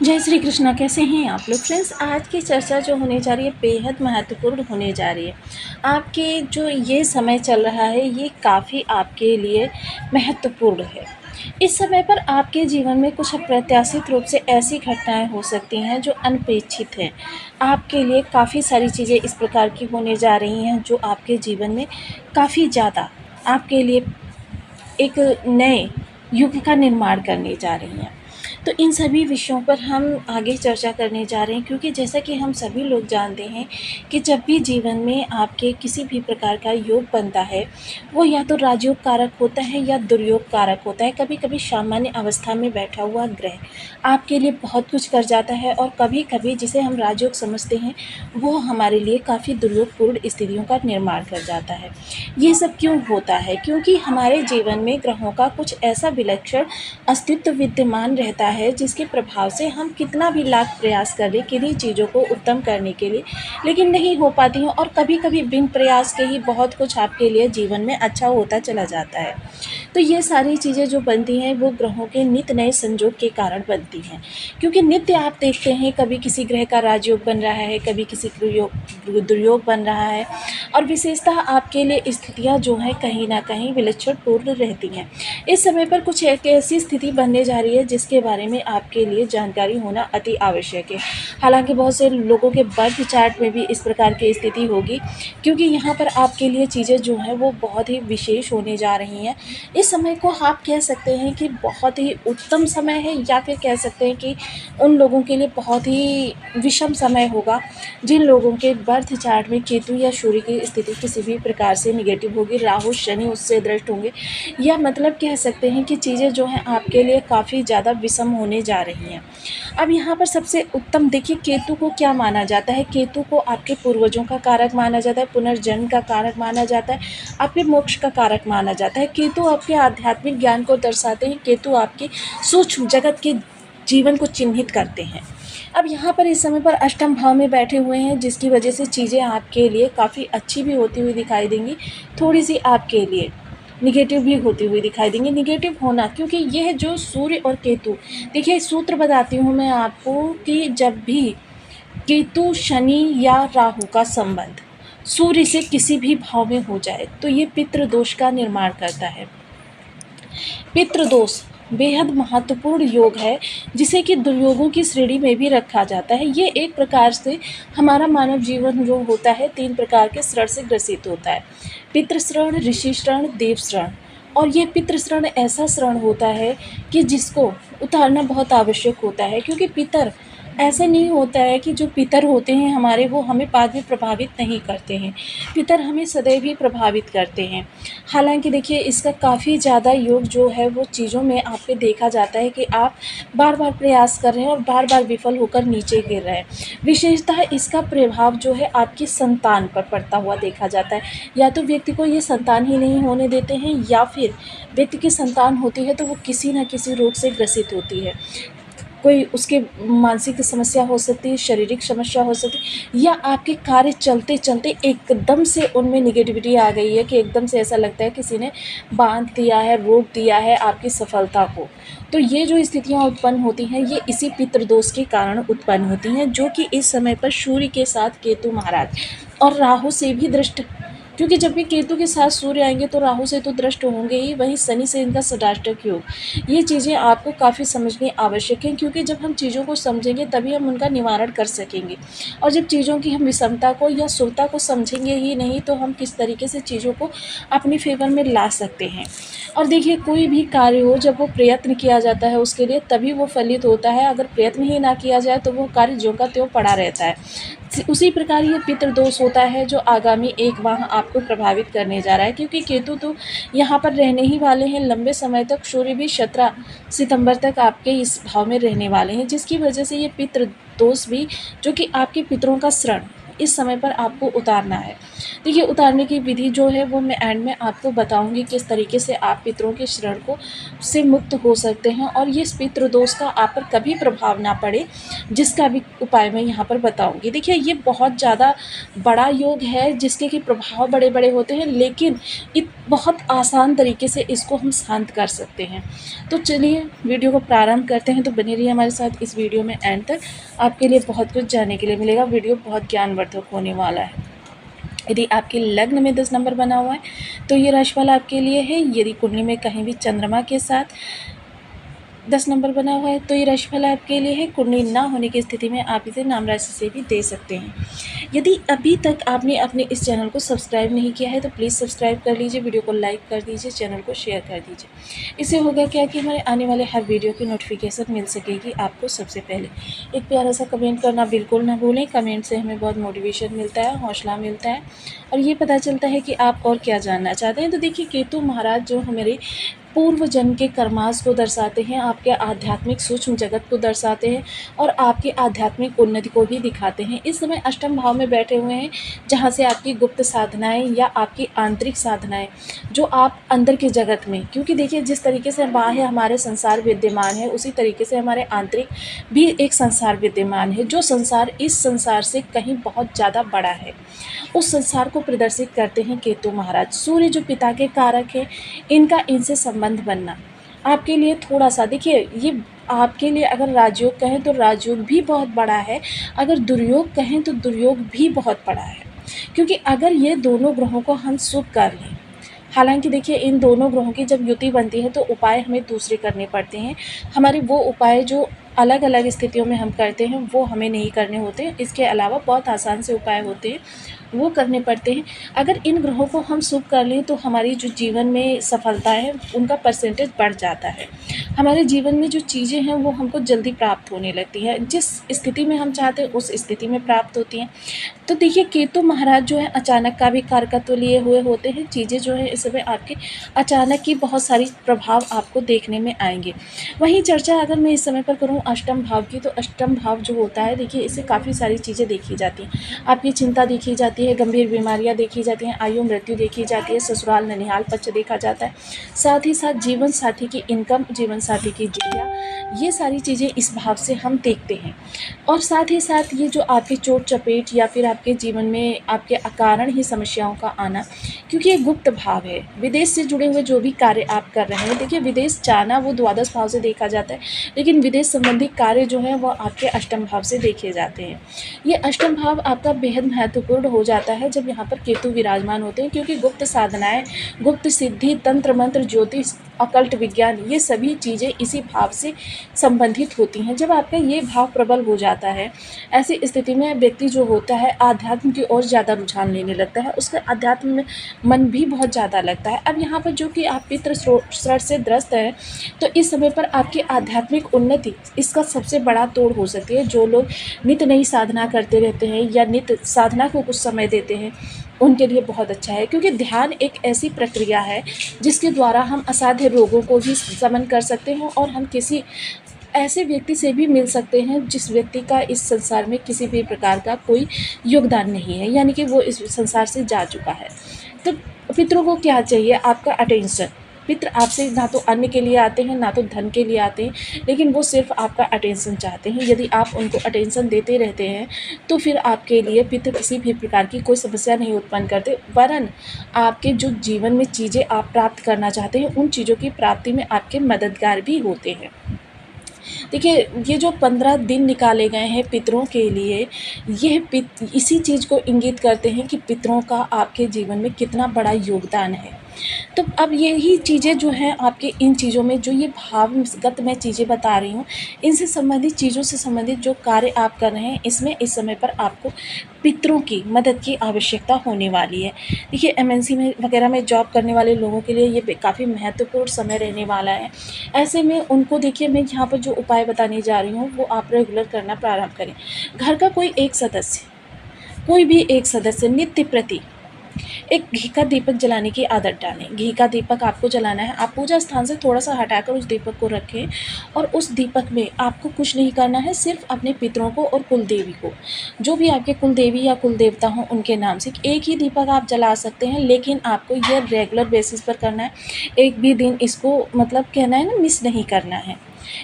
जय श्री कृष्णा। कैसे हैं आप लोग फ्रेंड्स। आज की चर्चा जो होने जा रही है बेहद महत्वपूर्ण होने जा रही है। आपके जो ये समय चल रहा है ये काफ़ी आपके लिए महत्वपूर्ण है। इस समय पर आपके जीवन में कुछ अप्रत्याशित रूप से ऐसी घटनाएं हो सकती हैं जो अनपेक्षित हैं। आपके लिए काफ़ी सारी चीज़ें इस प्रकार की होने जा रही हैं जो आपके जीवन में काफ़ी ज़्यादा आपके लिए एक नए युग का निर्माण करने जा रही हैं। तो इन सभी विषयों पर हम आगे चर्चा करने जा रहे हैं, क्योंकि जैसा कि हम सभी लोग जानते हैं कि जब भी जीवन में आपके किसी भी प्रकार का योग बनता है वो या तो राजयोग कारक होता है या दुर्योग कारक होता है। कभी कभी सामान्य अवस्था में बैठा हुआ ग्रह आपके लिए बहुत कुछ कर जाता है और कभी कभी जिसे हम राजयोग समझते हैं वो हमारे लिए काफ़ी दुर्योगपूर्ण स्थितियों का निर्माण कर जाता है। ये सब क्यों होता है? क्योंकि हमारे जीवन में ग्रहों का कुछ ऐसा विलक्षण अस्तित्व विद्यमान रहता है जिसके प्रभाव से हम कितना भी लाख प्रयास करें किन्हीं चीज़ों को उत्तम करने के लिए, लेकिन नहीं हो पाती हैं और कभी कभी बिन प्रयास के ही बहुत कुछ आपके लिए जीवन में अच्छा होता चला जाता है। तो ये सारी चीज़ें जो बनती हैं वो ग्रहों के नित्य नए संयोग के कारण बनती हैं, क्योंकि नित्य आप देखते हैं कभी किसी ग्रह का राजयोग बन रहा है, कभी किसी दुर्योग बन रहा है और विशेषतः आपके लिए स्थितियाँ जो हैं कहीं ना कहीं विलक्षण पूर्ण रहती हैं। इस समय पर कुछ एक ऐसी स्थिति बनने जा रही है जिसके बारे में आपके लिए जानकारी होना अति आवश्यक है। हालांकि बहुत से लोगों के बर्थ चार्ट में भी इस प्रकार की स्थिति होगी, क्योंकि यहाँ पर आपके लिए चीज़ें जो हैं वो बहुत ही विशेष होने जा रही हैं। इस समय को आप कह सकते हैं कि बहुत ही उत्तम समय है, या फिर कह सकते हैं कि उन लोगों के लिए बहुत ही विषम समय होगा जिन लोगों के बर्थ चार्ट में केतु या सूर्य की स्थिति किसी भी प्रकार से निगेटिव होगी, राहु शनि उससे दृष्ट होंगे, या मतलब कह सकते हैं कि चीज़ें जो हैं आपके लिए काफ़ी ज़्यादा विषम होने जा रही हैं। अब यहाँ पर सबसे उत्तम देखिए, केतु को क्या माना जाता है? केतु को आपके पूर्वजों का कारक माना जाता है, पुनर्जन्म का कारक माना जाता है, आपके मोक्ष का कारक माना जाता है। केतु आपके आध्यात्मिक ज्ञान को दर्शाते हैं, केतु आपके सूक्ष्म जगत के जीवन को चिन्हित करते हैं। अब यहाँ पर इस समय पर अष्टम भाव में बैठे हुए हैं, जिसकी वजह से चीज़ें आपके लिए काफ़ी अच्छी भी होती हुई दिखाई देंगी, थोड़ी सी आपके लिए निगेटिव भी होती हुई दिखाई देंगी। निगेटिव होना क्योंकि यह जो सूर्य और केतु, देखिए सूत्र बताती हूँ मैं आपको कि जब भी केतु शनि या राहु का संबंध सूर्य से किसी भी भाव में हो जाए तो ये पितृदोष का निर्माण करता है। पितृदोष बेहद महत्वपूर्ण योग है जिसे कि दुर्योगों की श्रेणी में भी रखा जाता है। ये एक प्रकार से हमारा मानव जीवन जो होता है 3 प्रकार के श्रण से ग्रसित होता है: पितृश्रण, ऋषि श्रण, देव श्रण। और ये पितृश्रण ऐसा श्रण होता है कि जिसको उतारना बहुत आवश्यक होता है, क्योंकि पितर ऐसा नहीं होता है कि जो पितर होते हैं हमारे वो हमें बाद में प्रभावित नहीं करते हैं, पितर हमें सदैव ही प्रभावित करते हैं। हालांकि देखिए इसका काफ़ी ज़्यादा योग जो है वो चीज़ों में आप पे देखा जाता है कि आप बार बार प्रयास कर रहे हैं और बार बार विफल होकर नीचे गिर रहे हैं। विशेषतः इसका प्रभाव जो है आपकी संतान पर पड़ता हुआ देखा जाता है। या तो व्यक्ति को ये संतान ही नहीं होने देते हैं, या फिर व्यक्ति की संतान होती है तो वो किसी न किसी रोग से ग्रसित होती है। कोई उसके मानसिक समस्या हो सकती है, शारीरिक समस्या हो सकती है, या आपके कार्य चलते चलते एकदम से उनमें निगेटिविटी आ गई है कि एकदम से ऐसा लगता है किसी ने बांध दिया है, रोक दिया है आपकी सफलता को। तो ये जो स्थितियाँ उत्पन्न होती हैं ये इसी पितृदोष के कारण उत्पन्न होती हैं, जो कि इस समय पर सूर्य के साथ केतु महाराज और राहु से भी दृष्ट, क्योंकि जब भी केतु के साथ सूर्य आएंगे तो राहु से तो दृष्ट होंगे ही, वहीं शनि से इनका षडाष्टक योग। ये चीज़ें आपको काफ़ी समझनी आवश्यक हैं, क्योंकि जब हम चीज़ों को समझेंगे तभी हम उनका निवारण कर सकेंगे। और जब चीज़ों की हम विषमता को या सुरता को समझेंगे ही नहीं तो हम किस तरीके से चीज़ों को अपनी फेवर में ला सकते हैं। और देखिए कोई भी कार्य हो जब वो प्रयत्न किया जाता है उसके लिए तभी वो फलित होता है, अगर प्रयत्न ही ना किया जाए तो वो कार्य ज्यों का त्यों पड़ा रहता है। उसी प्रकार ये पितृदोष होता है जो आगामी 1 माह आपको प्रभावित करने जा रहा है, क्योंकि केतु तो यहाँ पर रहने ही वाले हैं लंबे समय तक। सूर्य भी 17 सितंबर तक आपके इस भाव में रहने वाले हैं, जिसकी वजह से ये पितृदोष भी, जो कि आपके पितरों का श्रण इस समय पर आपको उतारना है। देखिए उतारने की विधि जो है वो मैं एंड में आपको बताऊँगी किस तरीके से आप पितरों के शरण को से मुक्त हो सकते हैं और ये इस पितृ दोष का आप पर कभी प्रभाव ना पड़े, जिसका भी उपाय मैं यहाँ पर बताऊँगी। देखिए ये बहुत ज़्यादा बड़ा योग है जिसके कि प्रभाव बड़े-बड़े होते हैं, लेकिन बहुत आसान तरीके से इसको हम शांत कर सकते हैं। तो चलिए वीडियो को प्रारंभ करते हैं। तो बने रहिए हमारे साथ इस वीडियो में एंड तक, आपके लिए बहुत कुछ जानने के लिए मिलेगा। वीडियो बहुत ज्ञानवर्धक होने वाला है। यदि आपके लग्न में 10 नंबर बना हुआ है तो ये राशिफल आपके लिए है। यदि कुंडली में कहीं भी चंद्रमा के साथ 10 नंबर बना हुआ है तो ये राशिफल आपके लिए है। कुंडली ना होने की स्थिति में आप इसे नाम राशि से भी दे सकते हैं। यदि अभी तक आपने अपने इस चैनल को सब्सक्राइब नहीं किया है तो प्लीज़ सब्सक्राइब कर लीजिए, वीडियो को लाइक कर दीजिए, चैनल को शेयर कर दीजिए। इससे होगा क्या कि हमारे आने वाले हर वीडियो की नोटिफिकेशन मिल सकेगी आपको सबसे पहले। एक प्यारा सा कमेंट करना बिल्कुल ना भूलें। कमेंट से हमें बहुत मोटिवेशन मिलता है, हौसला मिलता है और ये पता चलता है कि आप और क्या जानना चाहते हैं। तो देखिए केतु महाराज जो हमारे पूर्व जन्म के कर्मास को दर्शाते हैं, आपके आध्यात्मिक सूक्ष्म जगत को दर्शाते हैं और आपकी आध्यात्मिक उन्नति को भी दिखाते हैं। इस समय अष्टम भाव में बैठे हुए हैं जहाँ से आपकी गुप्त साधनाएं या आपकी आंतरिक साधनाएं जो आप अंदर के जगत में, क्योंकि देखिए जिस तरीके से बाह्य हमारे संसार विद्यमान है उसी तरीके से हमारे आंतरिक भी एक संसार विद्यमान है, जो संसार इस संसार से कहीं बहुत ज़्यादा बड़ा है। उस संसार को प्रदर्शित करते हैं केतु महाराज। सूर्य जो पिता के कारक है, इनका इनसे संबंध बनना आपके लिए थोड़ा सा, देखिए ये आपके लिए अगर राजयोग कहें तो राजयोग भी बहुत बड़ा है, अगर दुर्योग कहें तो दुर्योग भी बहुत बड़ा है। क्योंकि अगर ये दोनों ग्रहों को हम शुभ कर लें, हालांकि देखिए इन दोनों ग्रहों की जब युति बनती है तो उपाय हमें दूसरे करने पड़ते हैं। हमारे वो उपाय जो अलग अलग स्थितियों में हम करते हैं वो हमें नहीं करने होते हैं। इसके अलावा बहुत आसान से उपाय होते हैं, वो करने पड़ते हैं। अगर इन ग्रहों को हम शुभ कर लें तो हमारी जो जीवन में सफलता है उनका परसेंटेज बढ़ जाता है। हमारे जीवन में जो चीज़ें हैं वो हमको जल्दी प्राप्त होने लगती हैं, जिस स्थिति में हम चाहते हैं उस स्थिति में प्राप्त होती हैं। तो देखिए केतु महाराज जो है अचानक का भी कारकत्व लिए हुए होते हैं। चीज़ें जो है इस समय आपके अचानक की बहुत सारी प्रभाव आपको देखने में आएंगे। वहीं चर्चा अगर मैं इस समय पर करूँ अष्टम भाव की, तो अष्टम भाव जो होता है देखिए इससे काफ़ी सारी चीज़ें देखी जाती हैं। आपकी चिंता देखी जाती है, गंभीर बीमारियां देखी जाती हैं, आयु मृत्यु देखी जाती है, ससुराल ननिहाल पक्ष देखा जाता है, साथ ही साथ जीवन साथी की इनकम, जीवन साथी की विद्या, ये सारी चीज़ें इस भाव से हम देखते हैं। और साथ ही साथ ये जो आपके चोट चपेट या फिर आपके जीवन में आपके अकारण ही समस्याओं का आना, क्योंकि ये गुप्त भाव है। विदेश से जुड़े हुए जो भी कार्य आप कर रहे हैं, देखिए विदेश जाना वो द्वादश भाव से देखा जाता है, लेकिन विदेश संबंधी कार्य जो है वो आपके अष्टम भाव से देखे जाते हैं। ये अष्टम भाव आपका बेहद महत्वपूर्ण हो जाता है जब यहाँ पर केतु विराजमान होते हैं, क्योंकि गुप्त साधनाएं, गुप्त सिद्धि, तंत्र मंत्र, ज्योतिष, अकल्ट विज्ञान, ये सभी चीज़ें इसी भाव से संबंधित होती हैं। जब आपका ये भाव प्रबल हो जाता है, ऐसी स्थिति में व्यक्ति जो होता है आध्यात्म की ओर ज़्यादा रुझान लेने लगता है, उसका अध्यात्म में मन भी बहुत ज़्यादा लगता है। अब यहाँ पर जो कि आप पितृ श्राद्ध से ग्रस्त हैं, तो इस समय पर आपकी आध्यात्मिक उन्नति इसका सबसे बड़ा तोड़ हो सकती है। जो लोग नित्य नई साधना करते रहते हैं या नित्य साधना को कुछ समय देते हैं, उनके लिए बहुत अच्छा है, क्योंकि ध्यान एक ऐसी प्रक्रिया है जिसके द्वारा हम असाध्य रोगों को भी समन कर सकते हैं और हम किसी ऐसे व्यक्ति से भी मिल सकते हैं जिस व्यक्ति का इस संसार में किसी भी प्रकार का कोई योगदान नहीं है, यानी कि वो इस संसार से जा चुका है। तो पितरों को क्या चाहिए? आपका अटेंशन। पितृ आपसे ना तो अन्न के लिए आते हैं ना तो धन के लिए आते हैं, लेकिन वो सिर्फ आपका अटेंशन चाहते हैं। यदि आप उनको अटेंशन देते रहते हैं तो फिर आपके लिए पितृ किसी भी प्रकार की कोई समस्या नहीं उत्पन्न करते, वरन आपके जो जीवन में चीज़ें आप प्राप्त करना चाहते हैं उन चीज़ों की प्राप्ति में आपके मददगार भी होते हैं। देखिए ये जो 15 दिन निकाले गए हैं पितरों के लिए, यह इसी चीज़ को इंगित करते हैं कि पितरों का आपके जीवन में कितना बड़ा योगदान है। तो अब यही चीज़ें जो हैं आपके इन चीज़ों में, जो ये भावगत मैं चीज़ें बता रही हूँ, इनसे संबंधित चीज़ों से संबंधित जो कार्य आप कर रहे हैं, इसमें इस समय पर आपको पितरों की मदद की आवश्यकता होने वाली है। देखिए एमएनसी में वगैरह में जॉब करने वाले लोगों के लिए ये काफ़ी महत्वपूर्ण समय रहने वाला है। ऐसे में उनको देखिए मैं यहाँ पर जो उपाय बताने जा रही हूँ वो आप रेगुलर करना प्रारंभ करें। घर का कोई भी एक सदस्य नित्य प्रति एक घी का दीपक जलाने की आदत डालें। घी का दीपक आपको जलाना है। आप पूजा स्थान से थोड़ा-सा हटाकर उस दीपक को रखें और उस दीपक में आपको कुछ नहीं करना है, सिर्फ़ अपने पितरों को और कुलदेवी को, जो भी आपके कुलदेवी या कुलदेवता हों उनके नाम से एक ही दीपक आप जला सकते हैं, लेकिन आपको ये रेगुलर बेसिस पर करना है। एक भी दिन इसको मतलब कहना है ना, मिस नहीं करना है।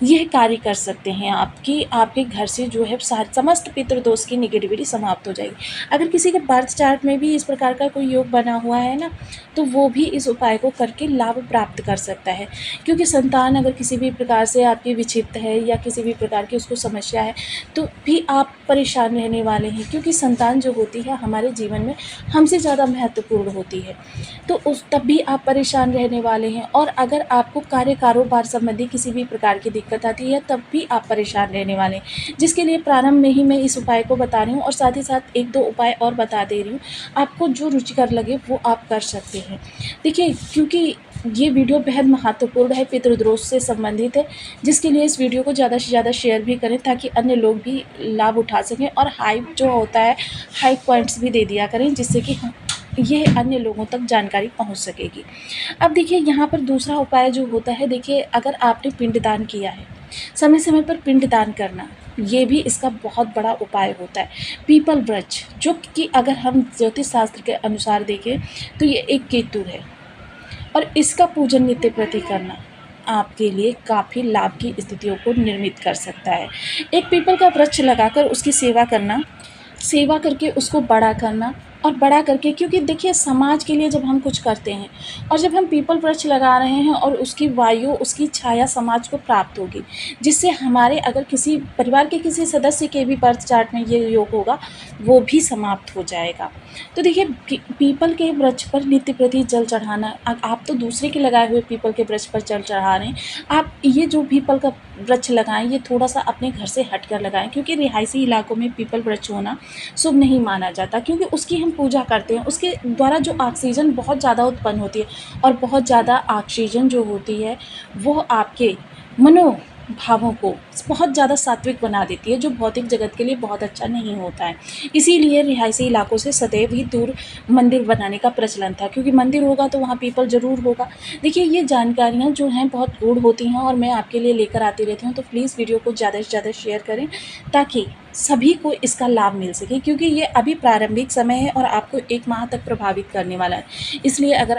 यह कार्य कर सकते हैं आपकी आपके घर से जो है समस्त पितृदोष की नेगेटिविटी समाप्त हो जाएगी। अगर किसी के बर्थ चार्ट में भी इस प्रकार का कोई योग बना हुआ है ना, तो वो भी इस उपाय को करके लाभ प्राप्त कर सकता है। क्योंकि संतान अगर किसी भी प्रकार से आपकी विक्षिप्त है या किसी भी प्रकार की उसको समस्या है, तो भी आप परेशान रहने वाले हैं, क्योंकि संतान जो होती है हमारे जीवन में हमसे ज़्यादा महत्वपूर्ण होती है। तो तब भी आप परेशान रहने वाले हैं। और अगर आपको कार्य कारोबार संबंधी किसी भी प्रकार की दिक्कत आती है, तब भी आप परेशान रहने वाले हैं, जिसके लिए प्रारंभ में ही मैं इस उपाय को बता रही हूँ और साथ ही साथ 1-2 उपाय और बता दे रही हूँ। आपको जो रुचिकर लगे वो आप कर सकते हैं। देखिए, क्योंकि ये वीडियो बेहद महत्वपूर्ण है, पितृदोष से संबंधित है, जिसके लिए इस वीडियो को ज़्यादा से ज़्यादा शेयर भी करें ताकि अन्य लोग भी लाभ उठा सकें, और हाइप जो होता है, हाइप पॉइंट्स भी दे दिया करें, जिससे कि ये अन्य लोगों तक जानकारी पहुंच सकेगी। अब देखिए, यहाँ पर दूसरा उपाय जो होता है, देखिए अगर आपने पिंडदान किया है, समय समय पर पिंडदान करना, ये भी इसका बहुत बड़ा उपाय होता है। पीपल वृक्ष, जो कि अगर हम ज्योतिष शास्त्र के अनुसार देखें तो ये एक केतु है, और इसका पूजन नित्य प्रति करना आपके लिए काफ़ी लाभ की स्थितियों को निर्मित कर सकता है। एक पीपल का वृक्ष लगाकर उसकी सेवा करना, सेवा करके उसको बड़ा करना, और बड़ा करके, क्योंकि देखिए समाज के लिए जब हम कुछ करते हैं और जब हम पीपल वृक्ष लगा रहे हैं और उसकी वायु, उसकी छाया समाज को प्राप्त होगी, जिससे हमारे अगर किसी परिवार के किसी सदस्य के भी बर्थ चार्ट में ये योग होगा, वो भी समाप्त हो जाएगा। तो देखिए, पीपल के वृक्ष पर नित्य प्रति जल चढ़ाना, आप तो दूसरे के लगाए हुए पीपल के वृक्ष पर जल चढ़ा रहे हैं, आप ये जो पीपल का वृक्ष लगाएं, ये थोड़ा सा अपने घर से हटकर लगाएं, क्योंकि रिहायशी इलाकों में पीपल वृक्ष होना शुभ नहीं माना जाता, क्योंकि उसकी हम पूजा करते हैं। उसके द्वारा जो ऑक्सीजन बहुत ज़्यादा उत्पन्न होती है, और बहुत ज़्यादा ऑक्सीजन जो होती है वो आपके मनोभावों को बहुत ज़्यादा सात्विक बना देती है, जो भौतिक जगत के लिए बहुत अच्छा नहीं होता है। इसीलिए रिहायशी इलाकों से सदैव ही दूर मंदिर बनाने का प्रचलन था, क्योंकि मंदिर होगा तो वहाँ पीपल ज़रूर होगा। देखिए, ये जानकारियाँ जो हैं बहुत गूढ़ होती हैं और मैं आपके लिए लेकर आती रहती हूँ, तो प्लीज़ वीडियो को ज़्यादा से ज़्यादा शेयर करें ताकि सभी को इसका लाभ मिल सके, क्योंकि ये अभी प्रारंभिक समय है और आपको 1 माह तक प्रभावित करने वाला है। इसलिए अगर